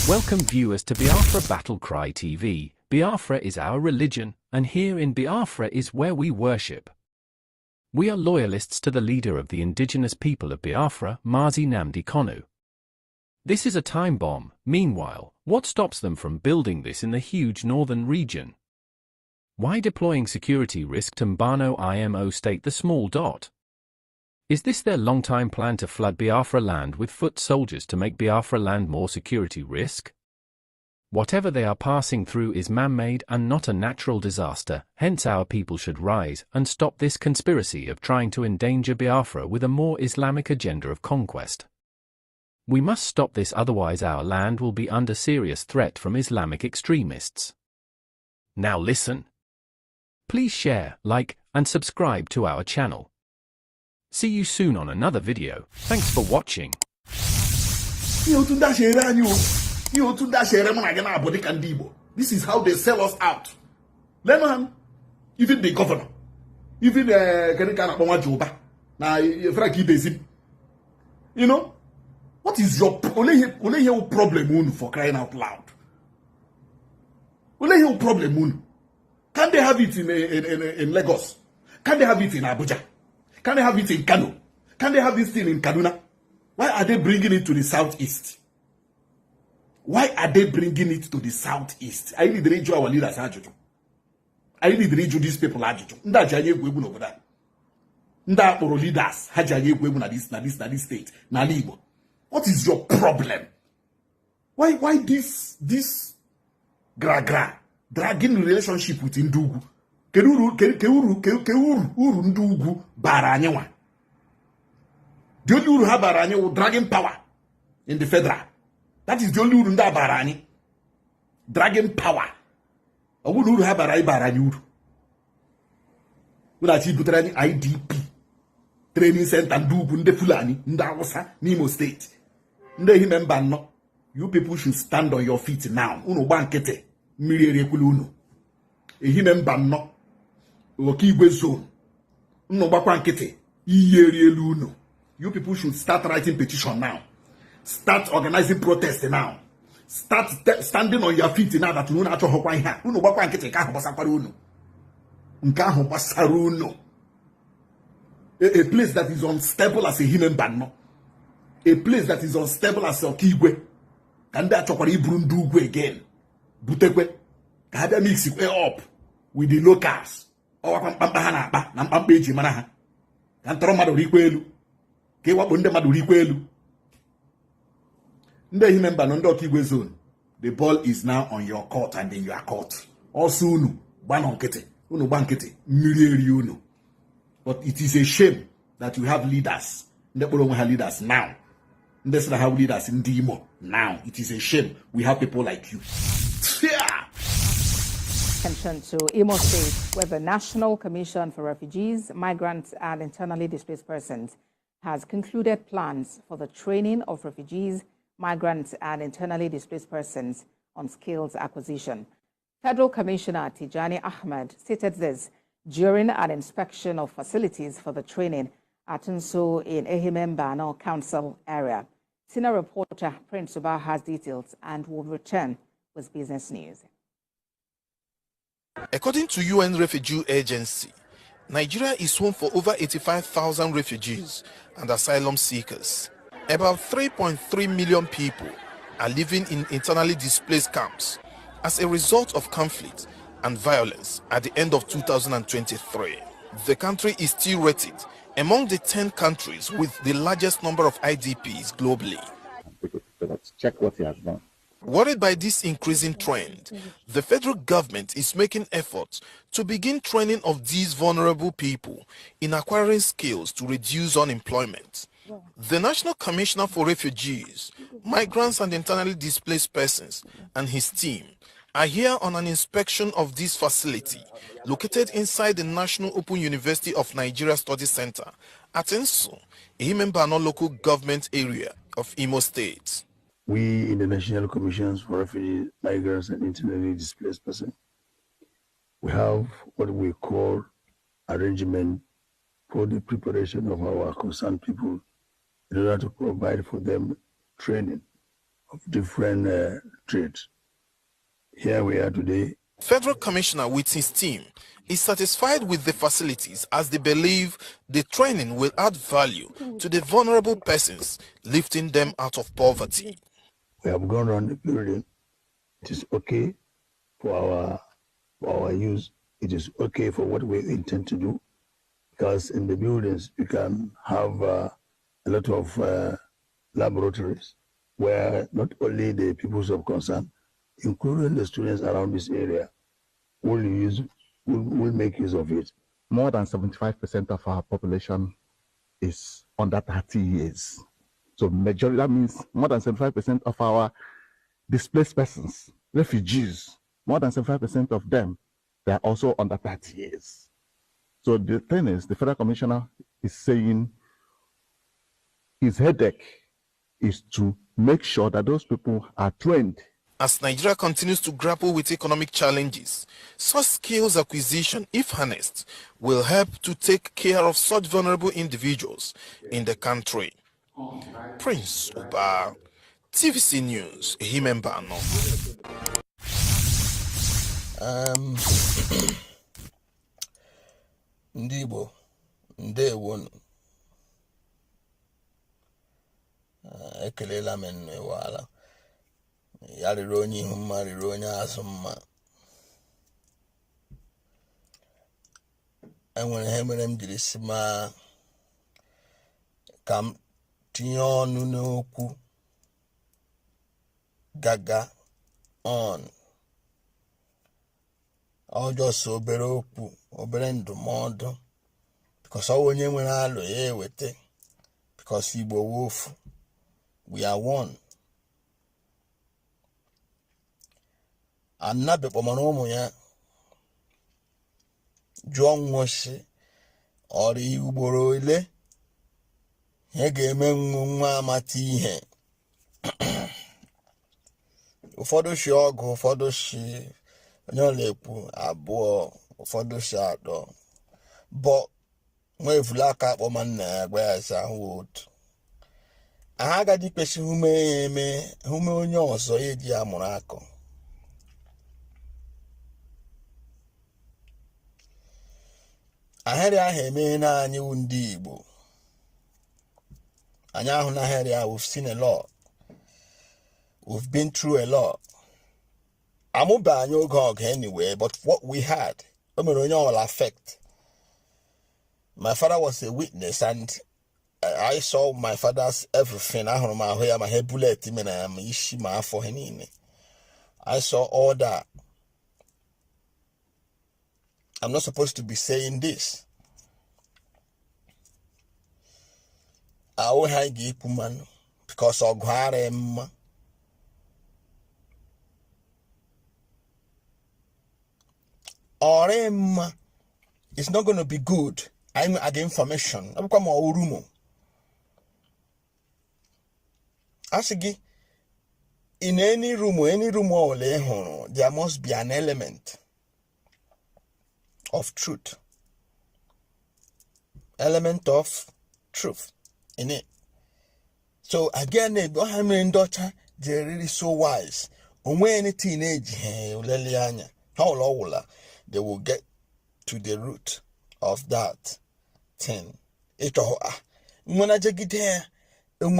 Welcome viewers to Biafra Battle Cry TV. Biafra is our religion, and here in Biafra is where we worship. We are loyalists to the leader of the indigenous people of Biafra, Mazi Nnamdi Kanu. This is a time bomb. Meanwhile, what stops them from building this in the huge northern region? Why deploying security risk to Mbano Imo state the small dot? Is this their long-time plan to flood Biafra land with foot soldiers to make Biafra land more security risk? Whatever they are passing through is man-made and not a natural disaster, hence our people should rise and stop this conspiracy of trying to endanger Biafra with a more Islamic agenda of conquest. We must stop this, otherwise our land will be under serious threat from Islamic extremists. Now listen. Please share, like, and subscribe to our channel. See you soon on another video. Thanks for watching. This is how they sell us out. Lemon, even the governor, even you know, what is your problem for crying out loud? Your problem? Can they have it in Lagos? Can they have it in Abuja? Can they have it in Kano? Can they have this thing in Kaduna? Why are they bringing it to the southeast? Why are they bringing it to the southeast? I need to read you our leaders. I need to read you these people. Nda leaders. This state. What is your problem? Why this gra dragging relationship with Ndugu? Keuru Ndugu baranyewa. The only uru ha baranye will dragging power in the federal. That is the only uru nda baranye. Dragging power. Owu uru ha baranye uru. Ura chi butrani IDP training center Ndugu nde Fulani nda Hausa n'Imo State. Nde hime Mbano. You people should stand on your feet now. Unu bankete mmiri erekulu unu. Ehime Mbano. Igbo zone. Unu gbakwa nkete iyeri elu unu. You people should start writing petition now. Start organizing protest now. Start standing on your feet now that you know how to here. Unu gbakwa nkete ka ahobasakwa unu. Nka ahobasara unu. A place that is unstable as a human Mbano. A place that is unstable as a Okigwe. Can they chokwara iburu Ndugu again? Butekwe. Ka ha mix it up with the locals. Owa pampa ha na-akpa na mpampa eji mara ha. Ka ntọrọ mmadụ rikwa elu. Ka ịwakpo ndị mmadụ rikwa elu. Ndị ehime Mbano ndị Okigwe zone. The ball is now on your court and in your court. Also unu gbano nkịtị. Unu gba nkịtị mmiri eri unu. But it is a shame that you have leaders. Ndị kpọrọ onwe ha leaders now. Ndị sị na ha leaders ndị Imo now. It is a shame we have people like you. Attention to Imo State, where the National Commission for Refugees, Migrants and Internally Displaced Persons has concluded plans for the training of refugees, migrants and internally displaced persons on skills acquisition. Federal Commissioner Tijani Ahmed stated this during an inspection of facilities for the training at Nso in Mbano Council area. Senior reporter Prince Suba has details and will return with business news. According to UN Refugee Agency, Nigeria is home for over 85,000 refugees and asylum seekers. About 3.3 million people are living in internally displaced camps as a result of conflict and violence at the end of 2023. The country is still rated among the 10 countries with the largest number of IDPs globally. Check what he has done. Worried by this increasing trend, the federal government is making efforts to begin training of these vulnerable people in acquiring skills to reduce unemployment. The National Commissioner for Refugees, Migrants and Internally Displaced Persons and his team are here on an inspection of this facility located inside the National Open University of Nigeria Study Center at Nso, a Mbano local government area of Imo State. We in the National Commissions for Refugees, Migrants and Internally Displaced Persons, we have what we call arrangement for the preparation of our concerned people in order to provide for them training of different trades. Here we are today. Federal Commissioner with his team is satisfied with the facilities as they believe the training will add value to the vulnerable persons, lifting them out of poverty. We have gone around the building. It is okay for our use. It is okay for what we intend to do, because in the buildings you can have a lot of laboratories where not only the people of concern, including the students around this area, will make use of it. More than 75% of our population is under 30 years. So majority, that means more than 75% of our displaced persons, refugees, more than 75% of them, they are also under 30 years. So the thing is, the federal commissioner is saying his headache is to make sure that those people are trained. As Nigeria continues to grapple with economic challenges, such skills acquisition, if harnessed, will help to take care of such vulnerable individuals in the country. Prince Uba, TVC News, Mbano. Ndị Igbo, ndewo, ekelela m n'iwala. Ya rịrị onye ihu mma, rịrị onye azụ mma. Enwere ihe mere m jiri si ma ka m tinye ọnụ n'okwu gaga on. Just obere okwu, obere ndụmọdụ, because ọ onye nwere alụ ya ewete, because Igbo wofu, we are one. Annabe kpọmara ụmụ ya jụọ nwoshi ọrụ ugboro ole ihe ga-eme nwa amata ihe. Ụfọdụ shi ọgụ, ụfọdụ shi onye ọla-ekwu abụọ, ụfọdụ shi atọ, bụ nwa evula aka akpọma nna ya gwa ya sa ahụ otu. Aha agadi kpeshi hume ya eme, hume onye ọzọ ya eji ya mụrụ akọ. Ahịrị ahụ eme na anyị ndị Igbo. Anyị ahụ na ahịrị ahụ, we've seen a lot. We've been through a lot. Amụba anyị oge ọgụ anyway, but what we had, o mere onye ọla affect. My father was a witness, and I saw my father's everything. Ahụrụ m ahụ ya, ma he bullet me na ma isi ma afọ he niile. I saw all that. I'm not supposed to be saying this. I will hide the man because of Harem. Orem is not going to be good. I'm against information. I'm come on rumor. Asigi, in any rumor, there must be an element of truth. Element of truth in it. So again, they don't have any daughter, they're really so wise. When any teenage, they will get to the root of that thing. When I get there, but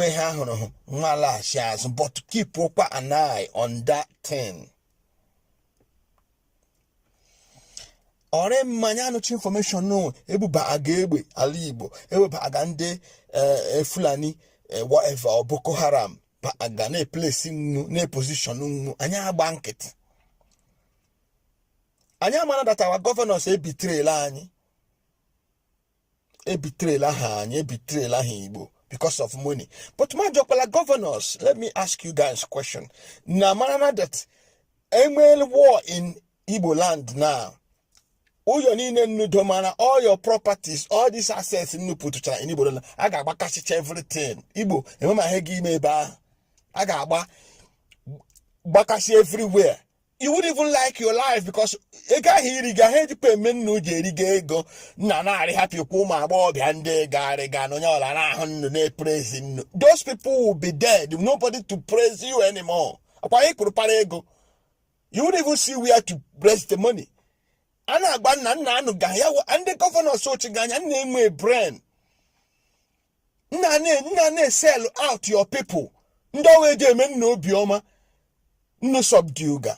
to keep proper an eye on that thing. Ore mmanya no information no ebuba agegbe ala Igbo ebuba agande Fulani whatever or Boko Haram ba aga na place na position nu anya agba nkịtị. Anya mana that our governors betray la anyị betray la ha anyị betray la ha Igbo because of money. But my jokala governors, let me ask you guys a question. Na mana that ML war in Igbo land now. All your properties, all these assets in Igbo, I got back everything. Igbo, remember Hegi Meba, I got bakashi everywhere. you would even like your life because a guy here had to pay men no go nana happy kuma bob and they got a gun on your praising. Those people will be dead. Nobody to praise you anymore. You would even see where to raise the money. And the governor so to name a brand. Nane sell out your people. No way they men no bioma. No subduga.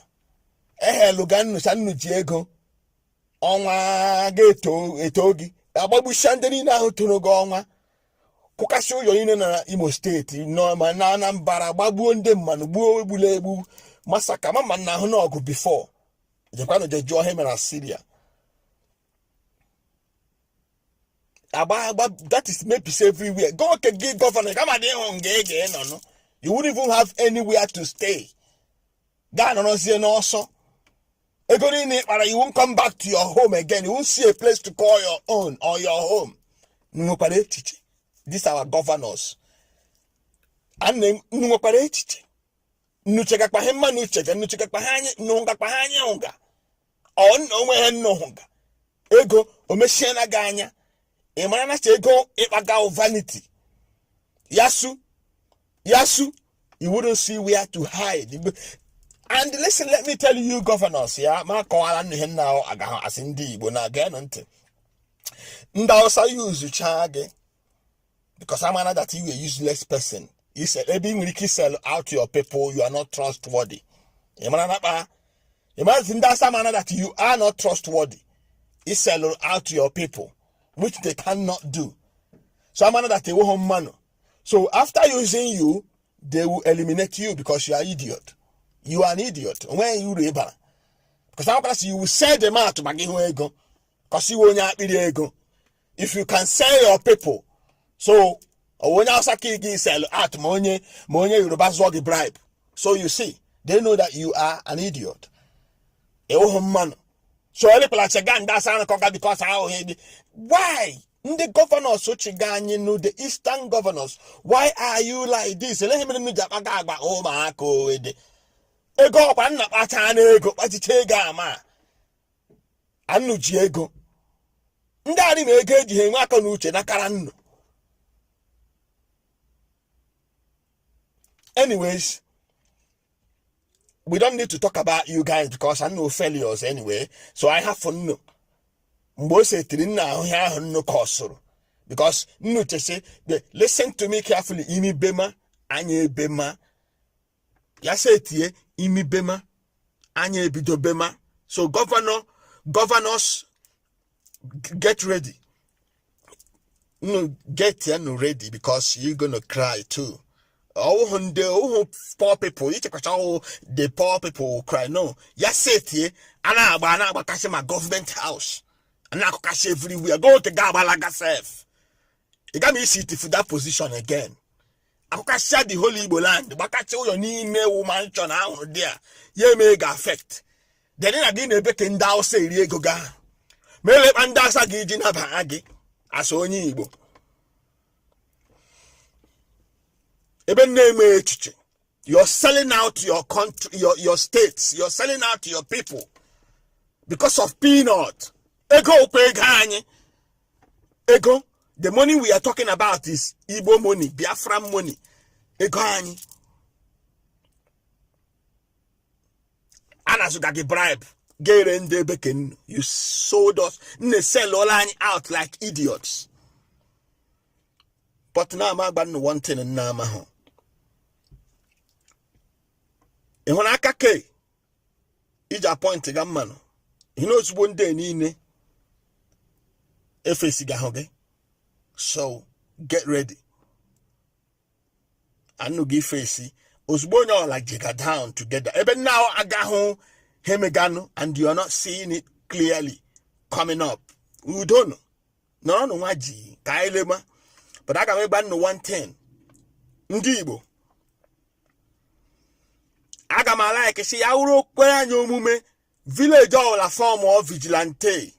Lugano San Diego Onwa Geto Etogi Ababu Shandani now to no Gonga Kukaso Yoina Imo State, no manana Barababu and them Manubu Bulebu Masakama Manahonogu before. The kind of join him in Syria. That is maybe everywhere. Go to give governor, come on, no. You wouldn't even have anywhere to stay. Ghana no see no so. You won't come back to your home again. You won't see a place to call your own or your home. These are our governors. And name Numoparetiche. Nucheka Pahema Nucheka, Nucheka Pahanya, Nunga Pahanya Unga. On no hunga. Ego, Omeshena Ganya. Emana Chego, Epagao vanity. Yasu, you wouldn't see where to hide. And listen, let me tell you, governors, yeah, my call and now as indeed, when again, and also use the charge because I'm another that you a useless person. You said, being really sell out to your people, you are not trustworthy. Imagine that's some manner that you are not trustworthy. You sell out to your people, which they cannot do. So I'm another that they will man. So after using you, they will eliminate you because you are idiot. You are an idiot. When you rebel, because you will sell them out to Maggie ego, because you will not be the ego. If you can sell your people, so when you sell out money, you the bribe. So you see, they know that you are an idiot. So any people again that's because why? The governors, the eastern governors, why are you like this? Let him oh my God. Ego panna patana ego patichega ma anu ji ego ndari me ego eji he nwa aka n'uche na kara nnu. Anyways, we don't need to talk about you guys because I know failures anyway, so I have fun no mbo se tiri na ahụ no kosoro because nnu chese listen to me carefully imi bema anya bema ya se tie imi bema anya ebido bema. So governors get ready. No, get ready because you're gonna cry too. Oh, poor people, the poor people will cry. No, ya say tie ana agba my government house. Ana akokashe everywhere. Go to Gabalaga self. You got me sit for that position again. Akokasha the whole Igbo land. Bakache your nime woman chon out there. Ye mega affect. Then again a beke ndao say riego ga. Mele pandasa gijin haba agi. Aso onyi Igbo. Even name echiche. You're selling out your country, your states. You're selling out to your people because of peanut. Ego peganye. Ego. The money we are talking about is Igbo money, Biafra money. Ego ani. Anasugagi bribe. Gerende beken. You sold us. Ne sell all out like idiots. But now I'm about one thing and now I'm and when I kake, ija point to man. He knows one day ni efesiga. So get ready. I no give facey. Osbono like jigga down together. Even now I got home hemegano and you are not seeing it clearly coming up. We don't know. No waji kailema. But I can make no 110. Ndibo. Agama like see auro kwenya nyomume village all a form of vigilante.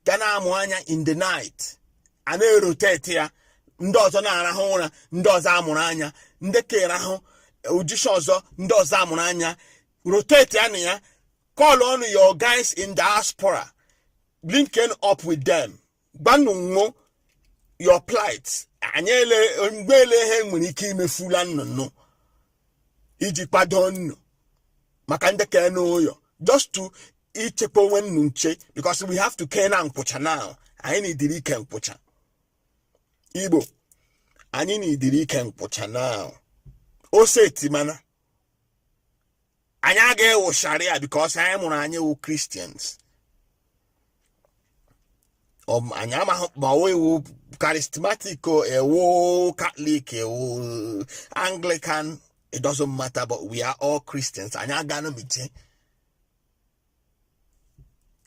Gana mwanya in the night. Ane rotate ya ndozo na arahona ndozo amuranya ndeke raho ujishozo ndozo amuranya rotate ya Call on your guys in diaspora. Linking up with them. Banungo your plight. Anyele mbele he muniki me fulan no. Iji pardon. Makande keno yo. Just to eat a powen nunche because we have to kena and pocha now. I need the weekend pocha. Igbo. I need the weekend pocha now. O say timana. Anyage wo Sharia because I am on Christians. Anyama bawe wo charismatic wo Catholic wo Anglican, it doesn't matter, but we are all Christians. Anyaga no mite.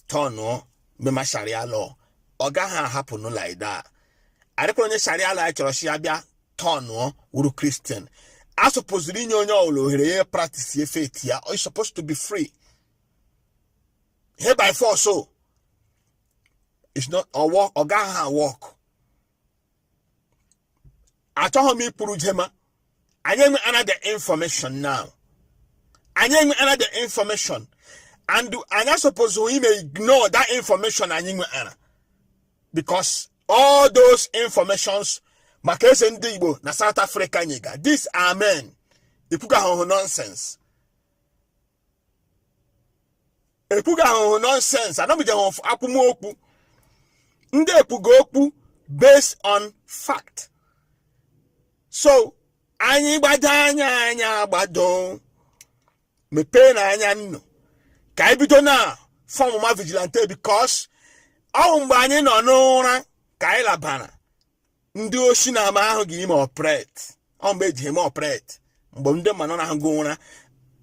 Tono mema Sharia law. Oga ha happen no like that. I don't Sharia law church bia tono wo Christian. I suppose you practice your faith here, or you're supposed to be free. Here by force, so it's not a walk or gaha walk. I told me Purujema. I need another information now. I need another information. And I suppose we may ignore that information because all those informations Makese Igbo na South Africa nyiga. These are men. Ipuga ho nonsense. Ipuga ho nonsense. I don't be the apumu opu. Nde epuga opu based on fact. So, anyi badanya anya badon. Me pay na anya no. Kai bito na form ma vigilante because awumba no no kai la bana. Ndi oshina ma ahu gi ma operate on be je ma operate mbo nde mano na hango una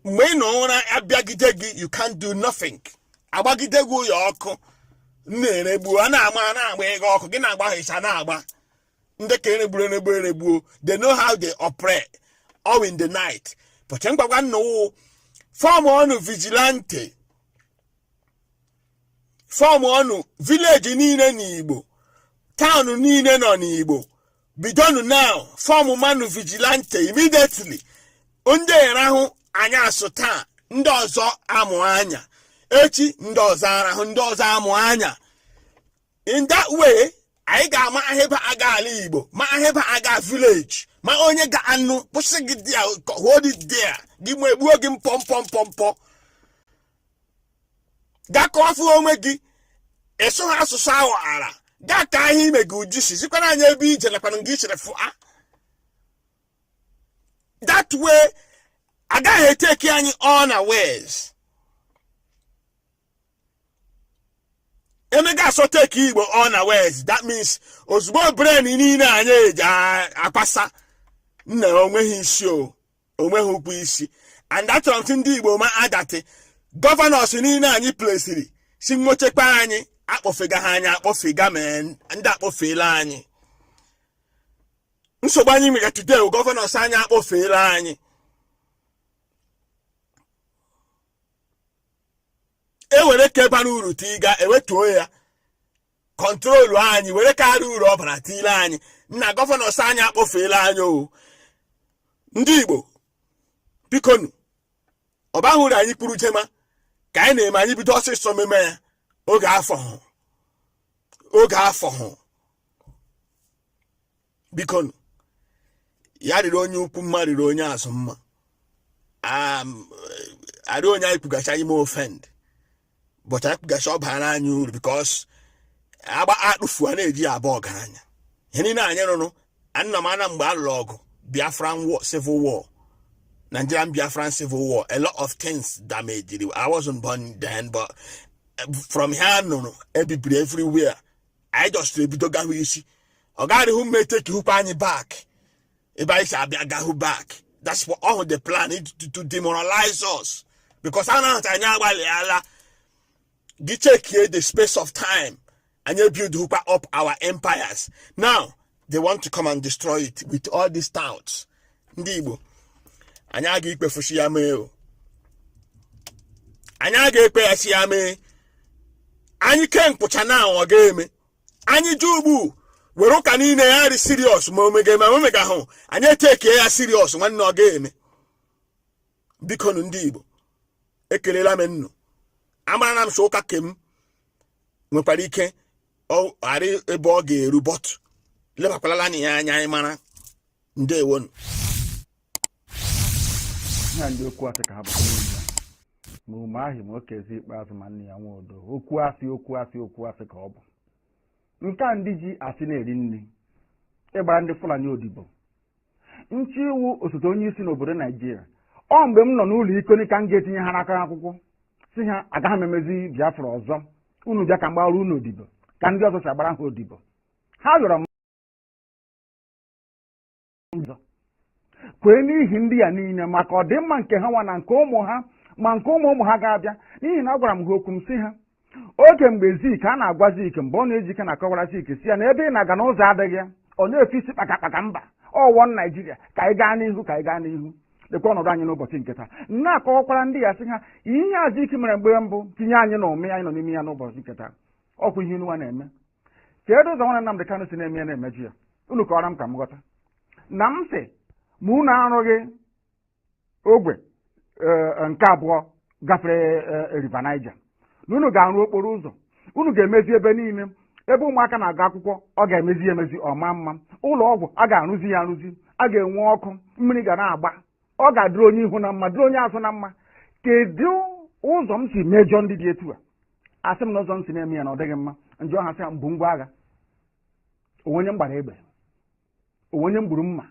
mgbe no una abiagide gi you can't do nothing agbagide gu yo oku na-eregbu ana ama na agba ego oku gi na agba hisha na agba nde ka eregbu they know how they operate all in the night but ngwa no form on vigilante form on village niile ni Igbo town niile no n'Igbo bidonu now form manu vigilante immediately onde erahu anya asụta ndị ọzọ amụ anya echi ndị ọzọ arahu ndị ọzọ amụ anya in that way anyị ga-ama aheba aga ala Igbo ma aheba aga village ma onye ga anu pusi gị there hold it there gị mo egbuo gị mpọ ga kọfu onwe gị eso ha asụsụ awara Gaka hi me gujisi zikwana anya bi je nakwa ngi chere fu a that way aga he take any unawares emega so take Igbo unawares that means ozugbo brain ni na anya eja akpasa na onweghị isi o onweghị ukwu isi and that something ndị Igbo ma adate governors ni na anyị placeri si nwochekwa anyị akpọfega ha anya akpọfega men ndị akpọfela anyị nsogbu anyị mere today governors anya akpọfela anyị ewere keba n'uru tiga ewetuo ya control anyị were karị uru ọbara tile anyị na governors anya akpọfela anyị o ndị Igbo bikonu ọbahụrụ anyị kpuru jema ka anyị na-eme anyị bido ọsịsọ meme ya oge afọ hụ bikonu ya rịrị onye ukwu mma rịrị onye azụ mma arị onye anyị kwugacha ime offend but anyị kwugacha ọbara anyị uru because agba akpụfu a na-eji abụọ ọgaranya ihe niile anyị rụrụ anna m ana mgbe alụrụ ọgụ Biafran war, civil war, Nigerian Biafran civil war, a lot of things damaged. I wasn't born then, but from here, no, everywhere. I just read the Gawishi. A guy who may take you back. If I shall be a guy who back. That's what all the plan is to demoralize us. Because I know you take here the space of time and you build up our empires. Now, they want to come and destroy it with all these touts. Ndibo. Anya ga ikpe fushi ya me o. Anya ga ikpe ya si ya me. Anyị ken kpụcha na ọ ga-eme. Anyị jubu were ka niile ya ri serious ma omega hụ. Anyị take ya serious nwanne ọ ga-eme. Biko ndị Igbo. Ekelela m nnu. amara na m so ụka kem nwekwara ike ọ arị ebe ọ ga-eru bọt lebakwala na ya anya anyị mara ndewonu ha ndị okwu asị ka ha bụ ma ume ahụ ma okezi ikpeazụ ma nne ya nwa odo okwu asị ka ọ bụ nke a ndị ji asị na-eri nri ịgbara ndị Fulani odibo nchi iwu osote onye isi n'obodo Naijiria ọ mgbe m nọ n'ụlọ ikoni ka m ga-etinye ha n'aka akwụkwọ si ha agaghị m emezi Biafra ọzọ unu bịa ka m gbara unu odibo ka ndị ọzọ si agbara ha odibo ha rịọrọ m ọzọ kwee n'ihi ndị ya niile maka ọdịmma nke ha nwa na nke ụmụ ha ma nke ụmụ ha ga-abịa n'ihi na agwara m ha okwu m si ha oge mgbe Zik a na-agwa Zik mgbe ọ na-eji ike na-akọwara Zik si ya na ebe ị na-aga n'ụzọ adịghị ya ọ na-efe isi kpakakpaka mba ọwọ Naijiria ka anyị gaa n'ihu lekwa ọnọdụ anyị n'ụbọchị nke taa na-akọwakwara ndị ya sị ha ihe a Zik mere mgbe mbụ tinye anyị na ụmị anyị nọ n'ime ya n'ụbọchị nke taa ọkwa ihe unu na-eme kedu ụzọ nwanne Nnamdị Kanụ si na-eme ya na-emeju ya unu kọwara m ka m ghọta na m sị ma unu arụghị ogwe nke abụọ gafere River Niger na unu ga-arụ okporo ụzọ unu ga-emezi ebe niile ebe ụmụaka na-aga akwụkwọ ọ ga-emezi emezi ọma mma ụlọ ọgwụ a ga-arụzi ya arụzi a ga-enwe ọkụ mmiri ga na-agba ọ ga-adịrị onye ihu na mma dịrị onye azụ na mma kedu ụzọ m si mejọ ndị dị etu a asị m na ụzọ m si na-eme ya na ọ dịghị mma njọ ha sị mbụ ngwa agha onwenye m gbara egbe onwenye m gburu mma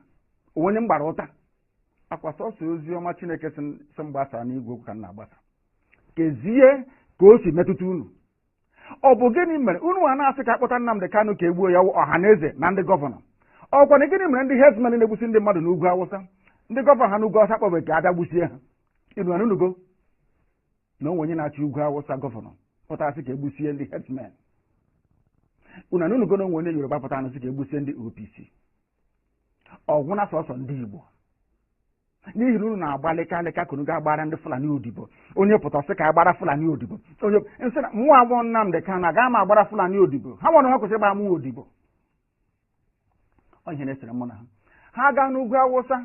onwenye m gbara ụta akwa sọsọ ozi ọma Chineke si m gbasara n'igwe okwu ka m na-agbasa kezie ka o si metụta unu ọ bụ gịnị mere unu a na-asị ka akpọta Nnamdị Kanụ ka egbuo ya ọha na eze na ndị gọvanọ ọkwa na gịnị mere ndị herdsmen na-egbusi ndị mmadụ n'ugwu Awụsa ndị gọvanọ ha n'ugwu Awụsa kpọbere ka abịa gbusie ha inu anunugo na onwe onye na-achị ugwu Awụsa gọvanọ pụtara sị ka egbusie ndị herdsmen unu anunugo na onwe onye Yoruba pụtara sị ka egbusie ndị OPC ọgwụ na sọsọ ndị Igbo n'ihi na unu na-agbalịka ka unu ga-agbara ndị Fulani odibo onye pụta sị ka agbara Fulani odibo onye nsị na mụ abụọ Nnamdị Kanụ agaghị m agbara Fulani odibo ha nwere ha kwesịrị ịgbara mụ odibo ọ ihe na-esere mụ na ha gaa n'ugwu Awụsa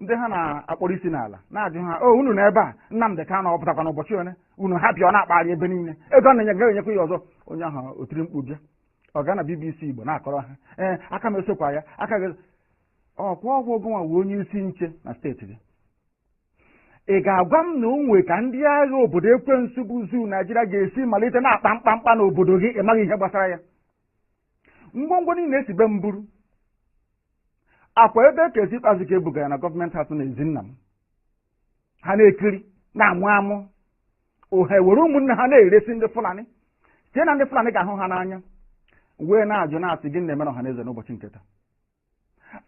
ndị ha na-akpọrọ isi n'ala na-ajụ ha o unu n'ebe a Nnamdị Kanụ ọ pụtakwa n'ụbọchị one unu ha bịa ọ na-akpagharị ebe niile ego ọ na-enye ga-enyekwa ya ọzọ onye ahụ otiri mkpu bịa ọ gaa na BBC Igbo na-akọrọ ha aka m esokwa ya aka gị ọkwa ọgwụ ogonwa wee onye isi nche na steeti gị ị ga-agwa m na onwe ka ndị agha obodo ekwensu bụ zuu Naijiria ga-esi malite na-akpa mkpamkpa n'obodo gị ịmaghị ihe gbasara ya ngwongwo niile esi be mburu akwa ebe ka esi ikpeazụ ka ebuga ya na gọọmenti atụ na Ezinna m ha na-ekiri na-amụ amụ ohe were ụmụnne ha na-eresi ndị Fulani site na ndị Fulani ga-ahụ ha n'anya wee na-ajụ na-asị gị na-eme na ọha na eze n'ụbọchị nketa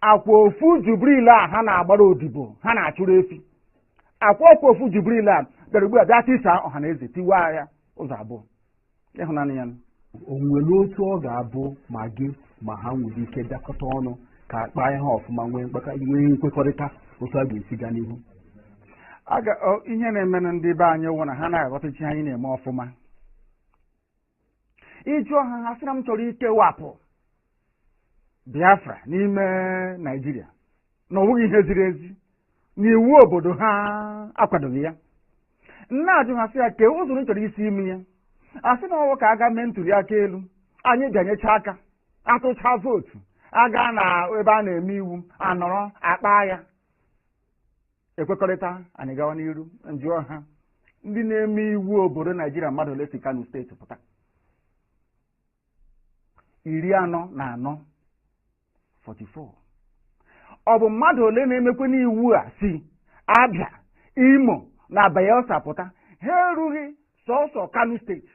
akwa ofu Jubril a ha na-agbara odibo ha na-achụrụ efi akwa ofu Jubril a bịara ugbu a bịa tisa ọha na eze tiwa ya ụzọ abụọ ịhụnanya ya o nwere otu ọ ga-abụ ma gị ma ha nwere ike bịakọta ọnụ ka akpa ihe ọfụma nwee nkwekọrịta otu a ga-esi gaa n'ihu ihe na-emenụ ndị be anyị wụ na ha na-aghọtachi anyị na-eme ọfụma ịjụ ọha ha sị na m chọrọ ikewapụ Biafra n'ime Naijiria na ọ bụghị ihe ziri ezi n'iwu obodo ha akwadoghị ya nna ajụ ha sị ya kee ụzọ chọrọ isi ime ya asị na ọwụ ka aga mee ntuli aka elu anyị bịanyecha aka atụcha vootu aga na ebe a na-eme iwu anọrọ akpa ya ekwekọrịta anyị gawa n'iru njụọ ha ndị na-eme iwu obodo Naijiria mmadụ ole si Kano steeti pụta 44 44 ọ bụ mmadụ ole na-emekwe n'iwu a si Abia Imo na Bayelsa pụta ha erughị sọsọ Kano steeti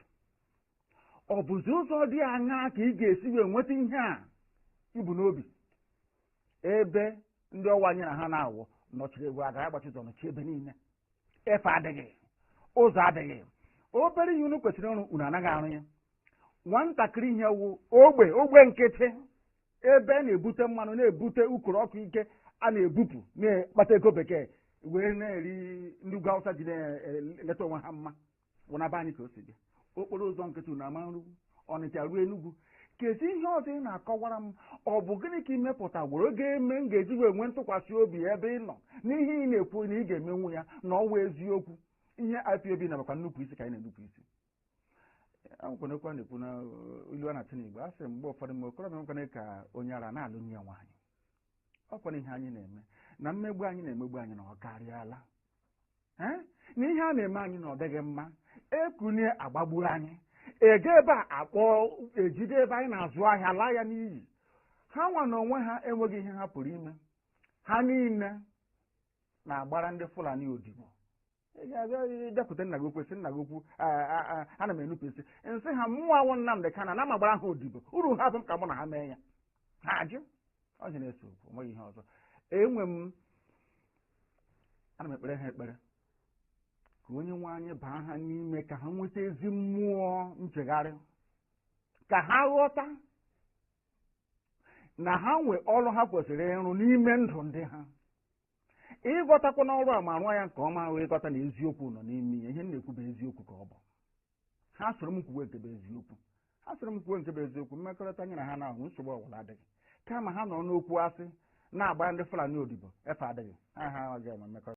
ọ bụzi ụzọ dị aṅaa ka ị ga-esi wee nweta ihe a ibu n'obi ebe ndị ọwa anyị na ha na-awụ nọchiri egwu agaghị agbachi ụzọ nọchi ebe niile efe adịghị ụzọ adịghị obere ihe unu kwesịrị ọrụ unu anaghị arụ ya nwatakịrị ihe wụ ogbe nkịtị ebe na-ebute mmanụ na-ebute ukoro ọkụ ike a na-ebupụ na-akpata ego bekee wee na-eri ndị ugwu Awụsa ji na-eleta onwe ha mma wụnaba anyị ka o si dị okporo ụzọ nkịtị unu ama nru Ọnịcha ruo Enugwu kezi ihe ọzọ ị na-akọwara m ọ bụ gịnị ka imepụta were ga-eme m ga-eji wee nwee ntụkwasị obi ebe ị nọ n'ihe ị na-ekwu na ị ga-emenwu ya na ọwa eziokwu ihe IPOB na bakwa nnukwu isi ka anyị na-enupụ isi akwụkwọ na-ekwu na ilu a na-atụ n'Igbo asị mgbe ụfọdụ mgbe okorobịa nwekwana ka onye ara na-alụ nye nwaanyị ọkwana ihe anyị na-eme na mmegbu anyị na-emegbu anyị na ọ karịala na ihe a na-eme anyị na ọ dịghị mma ekunye agbagburu anyị ego ebe a akpọ ejide ebe anyị na-azụ ahịa laa ya n'iyi ha nwa na onwe ha enweghị ihe ha pụrụ ime ha niile na-agbara ndị Fulani odibo ị ga-abịa depụta nna gị okwu sị nna gị okwu ana m enupụ isi nsị ha mmụọ awụ Nnamdị Kanụ na m agbara ha odibo uru ha bụ m ka mụ na ha mee ya ha ajụ ọ ji na-ese okwu onweghị ihe ọzọ ana m ekpere ha ekpere ka onye nwe anyị baa ha n'ime ka ha nweta ezi mmụọ nchegharị ka ha ghọta na ha nwee ọrụ ha kwesịrị ịrụ n'ime ndụ ndị ha ịghọtakwa n'ọrụ a ma rụọ ya nke ọma wee ghọta na eziokwu nọ n'ime ihe m na-ekwu bụ eziokwu ka ọ bụ ha soro m kwuwe nke bụ eziokwu ha soro m kwuwe nke bụ eziokwu mmekọrịta anyị na ha na-ahụ nsogbu ọbụla adịghị kama ha nọ n'okwu asị na-agbara ndị Fulani odibo efe adịghị ha agaghị eme mmekọrịta